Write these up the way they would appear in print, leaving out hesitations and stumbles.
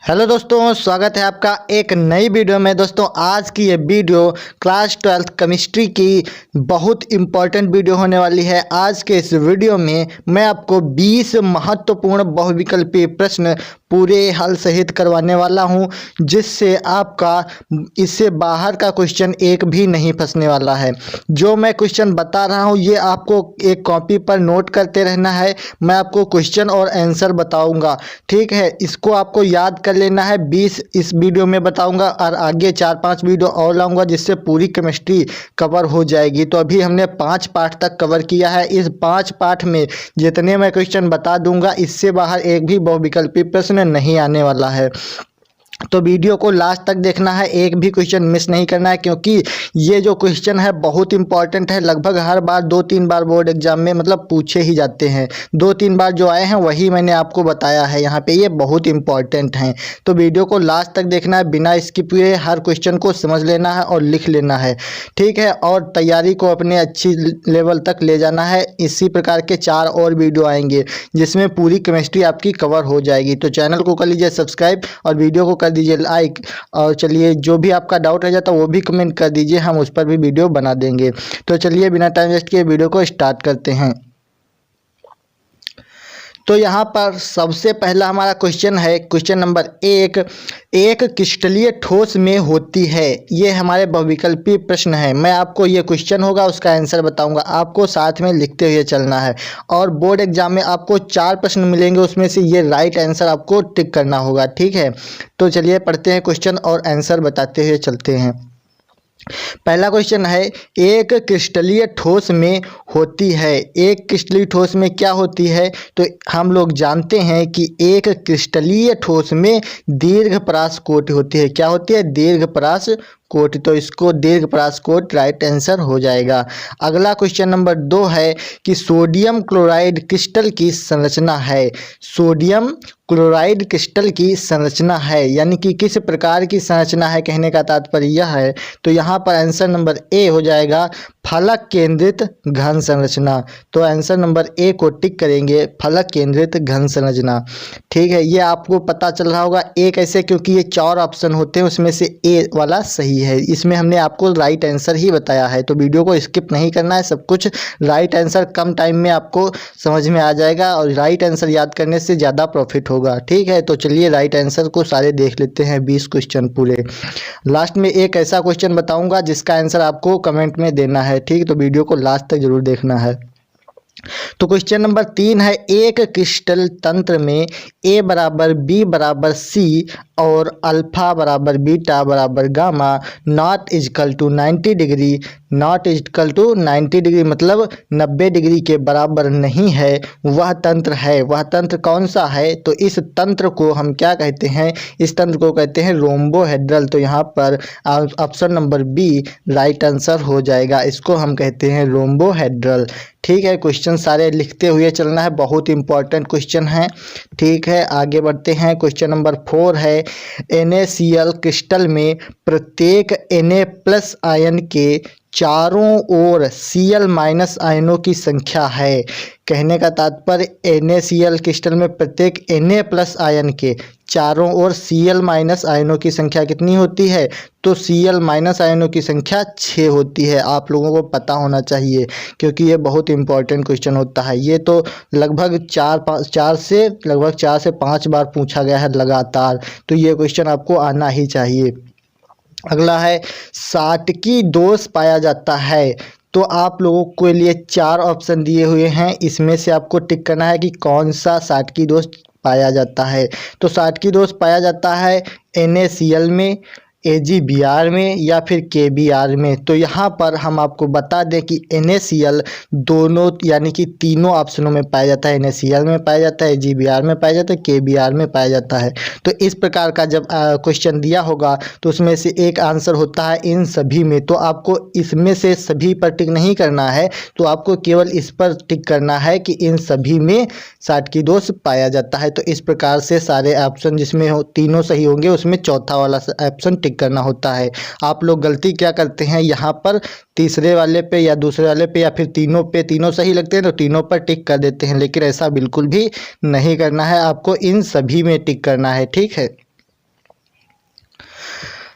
Hello दोस्तों, स्वागत है आपका एक नई वीडियो में। दोस्तों आज की ये वीडियो क्लास 12th केमिस्ट्री की बहुत इम्पॉर्टेंट वीडियो होने वाली है। आज के इस वीडियो में मैं आपको 20 महत्वपूर्ण बहुविकल्पीय प्रश्न पूरे हल सहित करवाने वाला हूं, जिससे आपका इससे बाहर का क्वेश्चन एक भी नहीं फंसने वाला है। जो मैं क्वेश्चन बता रहा हूं ये आपको एक कॉपी पर नोट करते रहना है। मैं आपको क्वेश्चन और आंसर बताऊंगा, ठीक है। इसको आपको याद कर लेना है। 20 इस वीडियो में बताऊंगा और आगे 4-5 वीडियो और लाऊंगा, जिससे पूरी केमिस्ट्री कवर हो जाएगी। तो अभी हमने 5 पार्ट तक कवर किया है। इस 5 पार्ट में जितने मैं क्वेश्चन बता दूंगा, इससे बाहर एक भी बहुविकल्पी प्रश्न नहीं आने वाला है। तो वीडियो को लास्ट तक देखना है, एक भी क्वेश्चन मिस नहीं करना है, क्योंकि ये जो क्वेश्चन है बहुत इंपॉर्टेंट है। लगभग हर बार 2-3 बार बोर्ड एग्जाम में मतलब पूछे ही जाते हैं। 2-3 बार जो आए हैं वही मैंने आपको बताया है यहाँ पे, ये बहुत इंपॉर्टेंट हैं। तो वीडियो को लास्ट तक देखना है, बिना स्किप हुए हर क्वेश्चन को समझ लेना है और लिख लेना है, ठीक है। और तैयारी को अपने अच्छी लेवल तक ले जाना है। इसी प्रकार के 4 और वीडियो आएंगे जिसमें पूरी केमिस्ट्री आपकी कवर हो जाएगी। तो चैनल को कर लीजिए सब्सक्राइब और वीडियो को कर दीजिए लाइक। और चलिए, जो भी आपका डाउट रह जाता है वो भी कमेंट कर दीजिए, हम उस पर भी वीडियो बना देंगे। तो चलिए बिना टाइम वेस्ट किए वीडियो को स्टार्ट करते हैं। तो यहाँ पर सबसे पहला हमारा क्वेश्चन है, क्वेश्चन नंबर 1। एक क्रिस्टलीय ठोस में होती है। ये हमारे बहुविकल्पीय प्रश्न है। मैं आपको ये क्वेश्चन होगा उसका आंसर बताऊंगा, आपको साथ में लिखते हुए चलना है। और बोर्ड एग्जाम में आपको 4 प्रश्न मिलेंगे, उसमें से ये राइट आंसर आपको टिक करना होगा, ठीक है। तो चलिए पढ़ते हैं क्वेश्चन और आंसर बताते हुए चलते हैं। पहला क्वेश्चन है, एक क्रिस्टलीय ठोस में होती है। एक क्रिस्टलीय ठोस में क्या होती है? तो हम लोग जानते हैं कि एक क्रिस्टलीय ठोस में दीर्घ परास कोटि होती है। क्या होती है? दीर्घ परास कोटि। तो इसको दीर्घ परास कोटि राइट आंसर हो जाएगा। अगला क्वेश्चन नंबर 2 है कि सोडियम क्लोराइड क्रिस्टल की संरचना है। सोडियम क्लोराइड क्रिस्टल की संरचना है, यानी कि किस प्रकार की संरचना है, कहने का तात्पर्य यह है। तो यहाँ पर आंसर नंबर ए हो जाएगा, फलक केंद्रित घन संरचना। तो आंसर नंबर ए को टिक करेंगे, फलक केंद्रित घन संरचना, ठीक है। ये आपको पता चल रहा होगा ए कैसे, क्योंकि ये 4 ऑप्शन होते हैं, उसमें से ए वाला सही है। इसमें हमने आपको राइट आंसर ही बताया है, तो वीडियो को स्किप नहीं करना है। सब कुछ राइट आंसर कम टाइम में आपको समझ में आ जाएगा, और राइट आंसर याद करने से ज़्यादा प्रॉफिट होगा, ठीक है। तो चलिए राइट आंसर को सारे देख लेते हैं, 20 क्वेश्चन पूरे। लास्ट में एक ऐसा क्वेश्चन बताऊंगा जिसका आंसर आपको कमेंट में देना है, ठीक। तो वीडियो को लास्ट तक जरूर देखना है। तो क्वेश्चन नंबर 3 है, एक क्रिस्टल तंत्र में ए बराबर बी बराबर सी और अल्फा बराबर बीटा बराबर gamma not equal to 90 degree, not equal to 90 degree मतलब 90 डिग्री के बराबर नहीं है, वह तंत्र है। वह तंत्र कौन सा है? तो इस तंत्र को हम क्या कहते हैं? इस तंत्र को कहते हैं रोम्बोहेड्रल। तो यहाँ पर option number B right answer हो जाएगा। इसको हम कहते हैं रोम्बोहेड्रल, ठीक है। क्वेश्चन सारे लिखते हुए चलना है, बहुत इंपॉर्टेंट क्वेश्चन है, ठीक है। आगे बढ़ते हैं। क्वेश्चन नंबर 4 है, NaCl क्रिस्टल में प्रत्येक Na+ आयन के चारों ओर Cl- आयनों की संख्या है। कहने का तात्पर्य NaCl क्रिस्टल में प्रत्येक Na+ आयन के चारों ओर Cl- आयनों की संख्या कितनी होती है? तो Cl- आयनों की संख्या 6 होती है। आप लोगों को पता होना चाहिए, क्योंकि ये बहुत इंपॉर्टेंट क्वेश्चन होता है। ये तो लगभग 4 से 5 बार पूछा गया है लगातार, तो ये क्वेश्चन आपको आना ही चाहिए। अगला है, साटकी दोष पाया जाता है। तो आप लोगों के लिए 4 ऑप्शन दिए हुए हैं, इसमें से आपको टिक करना है कि कौन सा साटकी दोष पाया जाता है। तो साटकी दोष पाया जाता है NaCl में, AgBr में या फिर KBr में। तो यहाँ पर हम आपको बता दें कि NaCl दोनों यानी कि तीनों ऑप्शनों में पाया जाता है। NaCl में पाया जाता है, AgBr में पाया जाता है, KBr में पाया जाता है। तो इस प्रकार का जब क्वेश्चन दिया होगा तो उसमें से एक आंसर होता है इन सभी में। तो आपको इसमें से सभी पर टिक नहीं करना है, तो आपको केवल इस पर टिक करना है कि इन सभी में साटकी दोष पाया जाता है। तो इस प्रकार से सारे ऑप्शन जिसमें तीनों सही होंगे उसमें चौथा वाला ऑप्शन टिक करना होता है। आप लोग गलती क्या करते हैं, यहाँ पर तीसरे वाले पे या दूसरे वाले पे या फिर तीनों पे, तीनों सही लगते हैं तो तीनों पर टिक कर देते हैं, लेकिन ऐसा बिल्कुल भी नहीं करना है। आपको इन सभी में टिक करना है, ठीक है।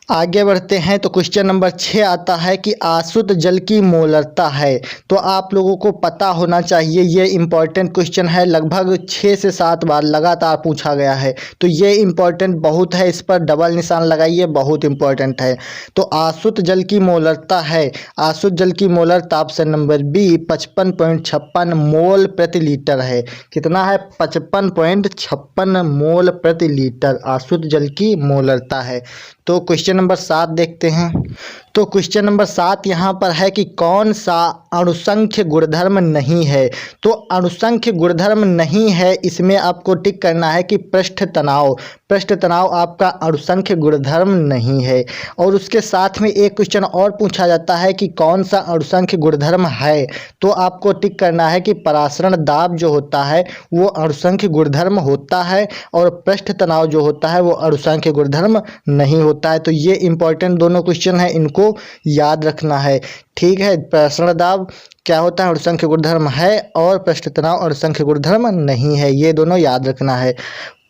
आगे बढ़ते हैं तो क्वेश्चन नंबर 6 आता है कि आसुत जल की मोलरता है। तो आप लोगों को पता होना चाहिए, ये इम्पॉर्टेंट क्वेश्चन है, लगभग 6 से 7 बार लगातार पूछा गया है। तो ये इम्पॉर्टेंट बहुत है, इस पर डबल निशान लगाइए, बहुत इम्पॉर्टेंट है। तो आसुत जल की मोलरता है, आसुत जल की मोलरता ऑप्शन नंबर बी 55.56 मोल प्रति लीटर है। कितना है? 55.56 मोल प्रति लीटर आसुत जल की मोलरता है। तो क्वेश्चन नंबर 7 देखते हैं। तो क्वेश्चन नंबर 7 यहाँ पर है कि कौन सा अणुसंख्य गुणधर्म नहीं है। तो अणुसंख्य गुणधर्म नहीं है, इसमें आपको टिक करना है कि पृष्ठ तनाव आपका अणुसंख्य गुणधर्म नहीं है। और उसके साथ में एक क्वेश्चन और पूछा जाता है कि कौन सा अणुसंख्य गुणधर्म है। तो आपको टिक करना है कि परासरण दाब जो होता है वो अणुसंख्य गुणधर्म होता है, और पृष्ठ तनाव जो होता है वो अणुसंख्य गुणधर्म नहीं होता है। तो ये इंपॉर्टेंट दोनों क्वेश्चन है, इनको याद रखना है। ठीक है, परासरण दाब क्या होता है? अणुसंख्य गुणधर्म है, और पृष्ठ तनाव अणुसंख्य गुणधर्म नहीं है, ये दोनों याद रखना है।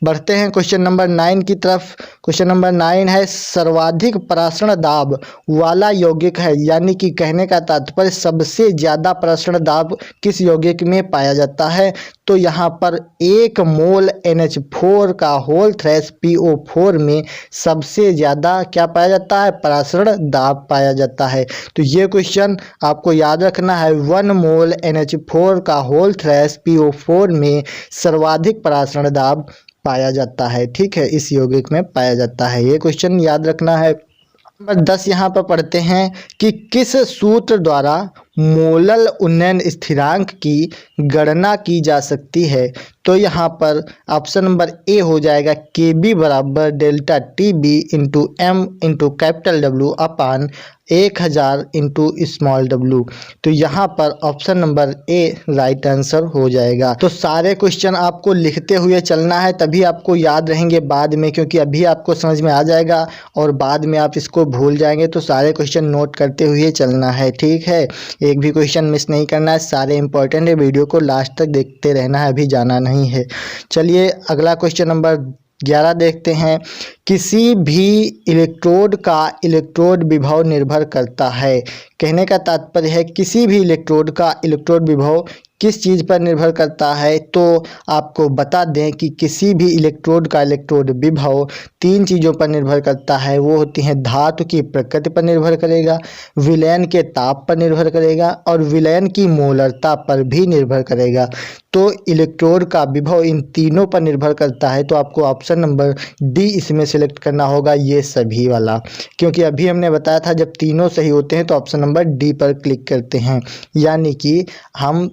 बढ़ते हैं क्वेश्चन नंबर 9 की तरफ। क्वेश्चन नंबर 9 है सर्वाधिक परासरण दाब वाला यौगिक है, यानी कि कहने का तात्पर्य सबसे ज़्यादा परासरण दाब किस यौगिक में पाया जाता है। तो यहाँ पर 1 मोल NH4 का होल थ्रेस PO4 में सबसे ज़्यादा क्या पाया जाता है? परासरण दाब पाया जाता है। तो ये क्वेश्चन आपको याद रखना है, 1 मोल NH4 का होल थ्रेस PO4 में सर्वाधिक परासरण दाब पाया जाता है। ठीक है, इस यौगिक में पाया जाता है, ये क्वेश्चन याद रखना है। नंबर 10 यहाँ पर पढ़ते हैं कि किस सूत्र द्वारा मोलल उन्नयन स्थिरांक की गणना की जा सकती है। तो यहाँ पर ऑप्शन नंबर ए हो जाएगा KB बराबर delta TB into M into capital W अपान 1000 इंटू स्मॉल w। तो यहाँ पर option number A right answer हो जाएगा। तो सारे क्वेश्चन आपको लिखते हुए चलना है, तभी आपको याद रहेंगे बाद में, क्योंकि अभी आपको समझ में आ जाएगा और बाद में आप इसको भूल जाएंगे। तो सारे क्वेश्चन नोट करते हुए चलना है। ठीक है, एक भी क्वेश्चन मिस नहीं करना है, सारे इंपॉर्टेंट है, वीडियो को लास्ट तक देखते रहना है, अभी जाना नहीं है। चलिए अगला क्वेश्चन नंबर 11 देखते हैं। किसी भी इलेक्ट्रोड का इलेक्ट्रोड विभव निर्भर करता है। कहने का तात्पर्य है किसी भी इलेक्ट्रोड का इलेक्ट्रोड विभव किस चीज़ पर निर्भर करता है। तो आपको बता दें कि किसी भी इलेक्ट्रोड का इलेक्ट्रोड विभव 3 चीज़ों पर निर्भर करता है। वो होती हैं धातु की प्रकृति पर निर्भर करेगा, विलयन के ताप पर निर्भर करेगा, और विलयन की मोलरता पर भी निर्भर करेगा। तो इलेक्ट्रोड का विभव इन तीनों पर निर्भर करता है। तो आपको ऑप्शन नंबर डी इसमें सेलेक्ट करना होगा, ये सभी वाला, क्योंकि अभी हमने बताया था जब तीनों सही होते हैं तो ऑप्शन नंबर डी पर क्लिक करते हैं, यानी कि हम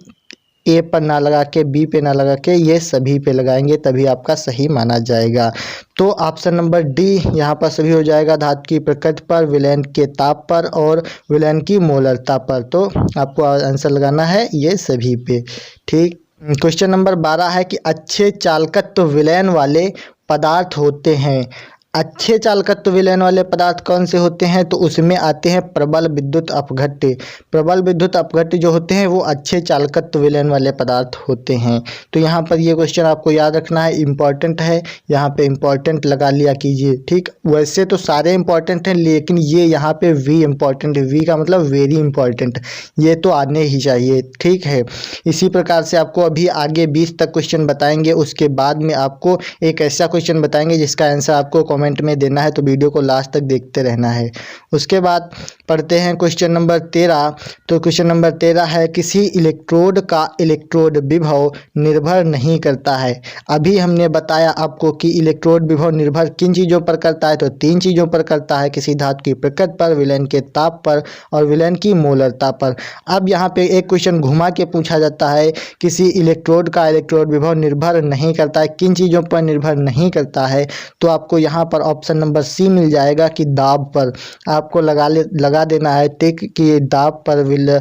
ए पर ना लगा के बी पे ना लगा के ये सभी पे लगाएंगे, तभी आपका सही माना जाएगा। तो ऑप्शन नंबर डी यहाँ पर सभी हो जाएगा, धातु की प्रकृति पर, विलयन के ताप पर और विलयन की मोलरता पर। तो आपको आंसर लगाना है ये सभी पे। ठीक, क्वेश्चन नंबर 12 है कि अच्छे चालकत्व विलयन वाले पदार्थ होते हैं। अच्छे चालकत्व विलयन वाले पदार्थ कौन से होते हैं? तो उसमें आते हैं प्रबल विद्युत अपघट्य। प्रबल विद्युत अपघट्य जो होते हैं वो अच्छे चालकत्व विलयन वाले पदार्थ होते हैं। तो यहाँ पर ये क्वेश्चन आपको याद रखना है, इम्पॉर्टेंट है, यहाँ पे इम्पॉर्टेंट लगा लिया कीजिए। ठीक, वैसे तो सारे इम्पॉर्टेंट हैं, लेकिन ये यहाँ पे वी इम्पॉर्टेंट है, वी का मतलब वेरी इम्पॉर्टेंट, ये तो आने ही चाहिए। ठीक है, इसी प्रकार से आपको अभी आगे 20 तक क्वेश्चन बताएंगे, उसके बाद में आपको एक ऐसा क्वेश्चन बताएंगे जिसका आंसर आपको कमेंट में देना है। तो वीडियो को लास्ट तक देखते रहना है। उसके बाद पढ़ते हैं क्वेश्चन नंबर 13। तो क्वेश्चन नंबर 13 है किसी इलेक्ट्रोड का इलेक्ट्रोड विभव निर्भर नहीं करता है। अभी हमने बताया आपको कि इलेक्ट्रोड विभव निर्भर किन चीज़ों पर करता है, तो 3 चीज़ों पर करता है, किसी धातु की प्रकृति पर, विलयन के ताप पर और विलयन की मोलरता पर। अब यहाँ पे एक क्वेश्चन घुमा के पूछा जाता है, किसी इलेक्ट्रोड का इलेक्ट्रोड विभव निर्भर नहीं करता है, किन चीज़ों पर निर्भर नहीं करता है। तो आपको यहाँ पर ऑप्शन नंबर सी मिल जाएगा कि दाब पर। आपको लगा देना है टिक कि दाब पर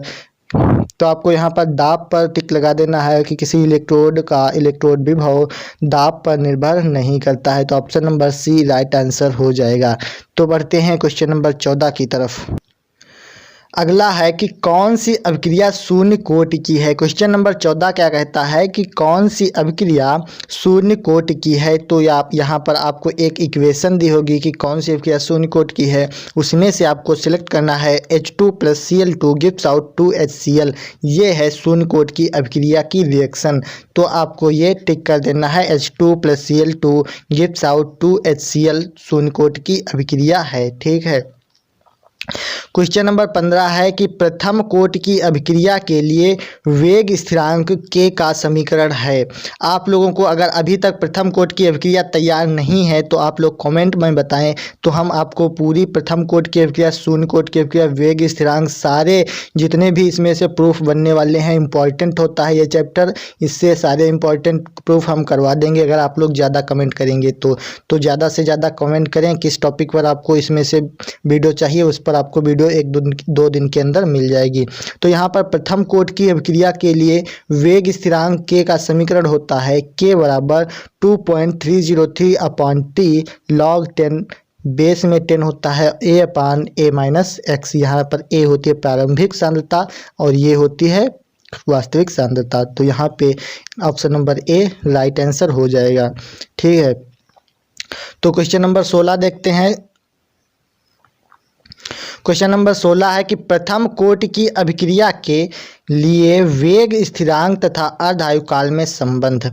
तो आपको यहाँ पर दाब पर टिक लगा देना है कि किसी इलेक्ट्रोड का इलेक्ट्रोड विभव दाब पर निर्भर नहीं करता है। तो option number C right answer हो जाएगा। तो बढ़ते हैं क्वेश्चन नंबर 14 की तरफ। अगला है कि कौन सी अभिक्रिया शून्य कोटि की है। क्वेश्चन नंबर 14 क्या कहता है कि कौन सी अभिक्रिया शून्य कोटि की है। तो आप यहाँ पर आपको एक इक्वेशन दी होगी कि कौन सी अभिक्रिया शून्य कोटि की है, उसमें से आपको सिलेक्ट करना है H2 + Cl2 gives out 2HCl। ये है शून्य कोटि की अभिक्रिया की रिएक्शन। तो आपको ये टिक कर देना है H2 + Cl2 gives out 2HCl शून्य कोटि की अभिक्रिया है। ठीक है। क्वेश्चन नंबर 15 है कि प्रथम कोटि की अभिक्रिया के लिए वेग स्थिरांक K का समीकरण है। आप लोगों को अगर अभी तक प्रथम कोटि की अभिक्रिया तैयार नहीं है तो आप लोग कमेंट में बताएं, तो हम आपको पूरी प्रथम कोटि की अभिक्रिया, शून्य कोटि की अभिक्रिया, वेग स्थिरांक, सारे जितने भी इसमें से प्रूफ बनने वाले हैं, इंपॉर्टेंट होता है ये चैप्टर, इससे सारे इंपॉर्टेंट प्रूफ हम करवा देंगे अगर आप लोग ज़्यादा कमेंट करेंगे तो ज़्यादा से ज़्यादा कमेंट करें किस टॉपिक पर आपको इसमें से वीडियो चाहिए, उस पर आपको वीडियो एक दो दिन के अंदर मिल जाएगी। तो यहाँ पर प्रथम कोटि की अभिक्रिया के लिए वेग स्थिरांक K का समीकरण होता है K बराबर 2.303/T log 10 बेस में 10 होता है A/A-x। यहाँ पर A होती है प्रारंभिक सांद्रता और ये होती है वास्तविक सांद्रता। तो यहाँ पे option number A right answer हो जाएगा। ठीक है। तो क्वेश्चन नंबर 16 देखते हैं। क्वेश्चन नंबर 16 है कि प्रथम कोटि की अभिक्रिया के लिए वेग स्थिरांक तथा अर्धायुकाल में संबंध।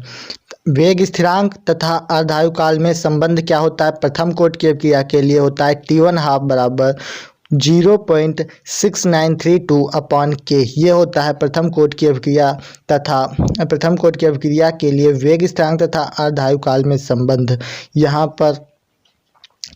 वेग स्थिरांक तथा अर्धायुकाल में संबंध क्या होता है? प्रथम कोटि की अभिक्रिया के लिए होता है T1/2 बराबर 0.6932/K। ये होता है प्रथम कोटि की अभिक्रिया तथा प्रथम कोटि की अभिक्रिया के लिए वेग स्थिरांक तथा अर्धायुकाल में संबंध। यहाँ पर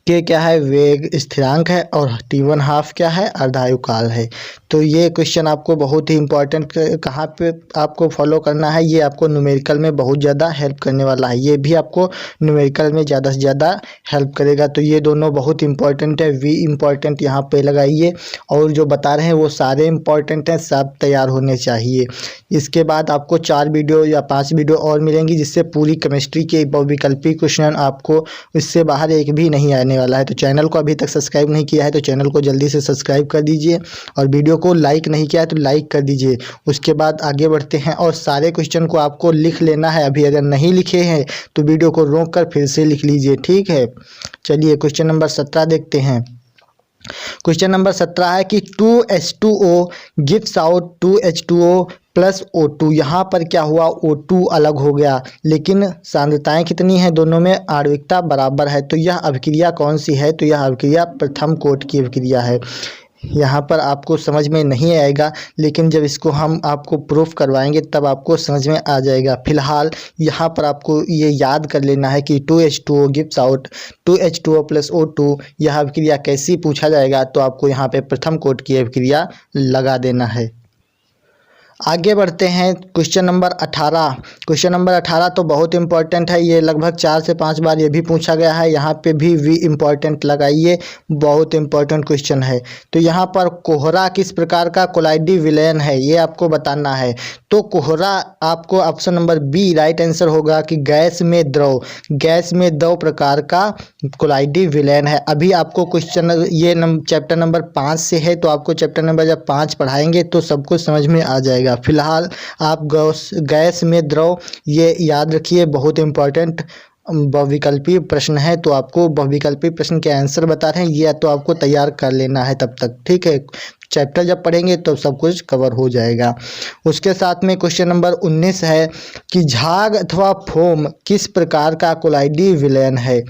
K क्या है? वेग स्थिरांक है और T1/2 क्या है? अर्धायुकाल है। तो ये क्वेश्चन आपको बहुत ही इंपॉर्टेंट कहाँ पे आपको फॉलो करना है, ये आपको न्यूमेरिकल में बहुत ज़्यादा हेल्प करने वाला है। ये भी आपको न्यूमेरिकल में ज़्यादा से ज़्यादा हेल्प करेगा। तो ये दोनों बहुत इंपॉर्टेंट है। V इंपॉर्टेंट यहाँ पे लगाइए और जो बता रहे हैं वो सारे इंपॉर्टेंट हैं, सब तैयार होने चाहिए। इसके बाद आपको 4 वीडियो या 5 वीडियो और मिलेंगी जिससे पूरी केमिस्ट्री के बहुविकल्पी क्वेश्चन आपको इससे बाहर एक भी नहीं आने वाला है। तो चैनल को अभी तक सब्सक्राइब नहीं किया है तो चैनल को जल्दी से सब्सक्राइब कर दीजिए और वीडियो को लाइक नहीं किया है तो लाइक कर दीजिए। उसके बाद आगे बढ़ते हैं और सारे क्वेश्चन को आपको लिख लेना है। अभी अगर नहीं लिखे हैं तो वीडियो को रोक कर फिर से लिख लीजिए। ठीक है। चलिए क्वेश्चन नंबर 17 देखते हैं। क्वेश्चन नंबर 17 है कि 2H2O gives out 2H2O + O2। यहाँ पर क्या हुआ? O2 अलग हो गया लेकिन सांद्रताएं कितनी हैं? दोनों में आणविकता बराबर है। तो यह अभिक्रिया कौन सी है? तो यह अभिक्रिया प्रथम कोटि की अभिक्रिया है। यहाँ पर आपको समझ में नहीं आएगा लेकिन जब इसको हम आपको प्रूफ करवाएंगे तब आपको समझ में आ जाएगा। फिलहाल यहाँ पर आपको ये याद कर लेना है कि 2H2O gives out 2H2O + O2। यह अभिक्रिया कैसी पूछा जाएगा तो आपको यहाँ पे प्रथम कोटि की अभिक्रिया लगा देना है। आगे बढ़ते हैं। Question number 18। क्वेश्चन नंबर 18 तो बहुत इंपॉर्टेंट है। ये लगभग 4 से 5 बार ये भी पूछा गया है। यहाँ पे भी V इंपॉर्टेंट लगाइए, बहुत इंपॉर्टेंट क्वेश्चन है। तो यहाँ पर कोहरा किस प्रकार का कोलाइडी विलयन है ये आपको बताना है। तो कोहरा आपको option number B right answer होगा कि गैस में द्रव प्रकार का कोलाइडी विलयन है। अभी आपको क्वेश्चन ये चैप्टर नंबर 5 से है तो आपको चैप्टर नंबर जब 5 पढ़ाएंगे तो सब कुछ समझ में आ जाएगा। फिलहाल आप गैस में द्रव ये याद रखिए, बहुत इंपॉर्टेंट बहुविकल्पी प्रश्न है। तो आपको बहुविकल्पी प्रश्न के आंसर बता रहे हैं, ये तो आपको तैयार कर लेना है तब तक। ठीक है। चैप्टर जब पढ़ेंगे तो सब कुछ कवर हो जाएगा। उसके साथ में क्वेश्चन नंबर 19 है कि झाग अथवा फोम किस प्रकार का कोलाइडी विलयन है।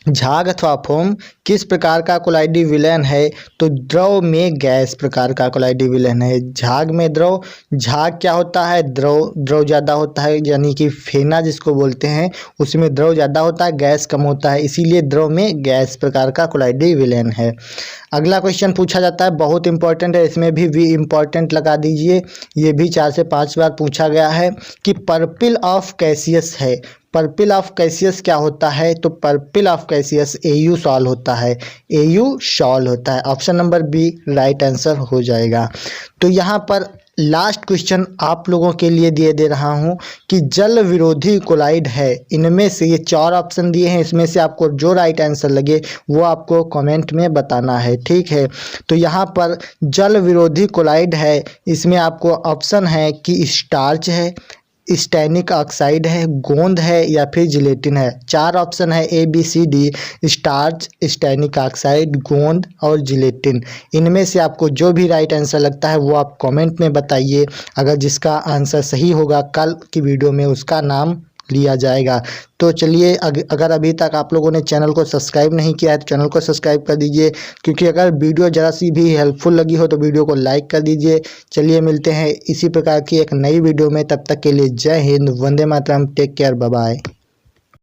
झाग अथवा फोम किस प्रकार का कोलाइडी विलयन है? तो द्रव में गैस प्रकार का कोलाइडी विलयन है। झाग में द्रव, झाग क्या होता है? द्रव ज़्यादा होता है, यानी कि फेना जिसको बोलते हैं उसमें द्रव ज़्यादा होता है, गैस कम होता है, इसीलिए द्रव में गैस प्रकार का कोलाइडी विलयन है। अगला क्वेश्चन पूछा जाता है, बहुत इंपॉर्टेंट है, इसमें भी V इंपॉर्टेंट लगा दीजिए। ये भी 4 से 5 बार पूछा गया है कि पर्पिल ऑफ कैसियस है। पर्पिल ऑफ कैसियस क्या होता है? तो purple of Cassius AU sol होता है, AU सॉल होता है। Option number B right answer हो जाएगा। तो यहाँ पर लास्ट क्वेश्चन आप लोगों के लिए दे रहा हूं कि जल विरोधी कोलाइड है, इनमें से ये 4 ऑप्शन दिए हैं, इसमें से आपको जो राइट आंसर लगे वो आपको कमेंट में बताना है, ठीक है। तो यहाँ पर जल विरोधी कोलाइड है, इसमें आपको ऑप्शन है कि स्टार्च है, स्टैनिक ऑक्साइड है, गोंद है या फिर जिलेटिन है। 4 ऑप्शन है ABCD, स्टार्च, स्टैनिक ऑक्साइड, गोंद और जिलेटिन। इनमें से आपको जो भी राइट आंसर लगता है वो आप कमेंट में बताइए। अगर जिसका आंसर सही होगा कल की वीडियो में उसका नाम लिया जाएगा। तो चलिए, अगर अभी तक आप लोगों ने चैनल को सब्सक्राइब नहीं किया है तो चैनल को सब्सक्राइब कर दीजिए, क्योंकि अगर वीडियो ज़रा सी भी हेल्पफुल लगी हो तो वीडियो को लाइक कर दीजिए। चलिए मिलते हैं इसी प्रकार की एक नई वीडियो में, तब तक के लिए जय Hind, Vande Mataram, take care, bye bye.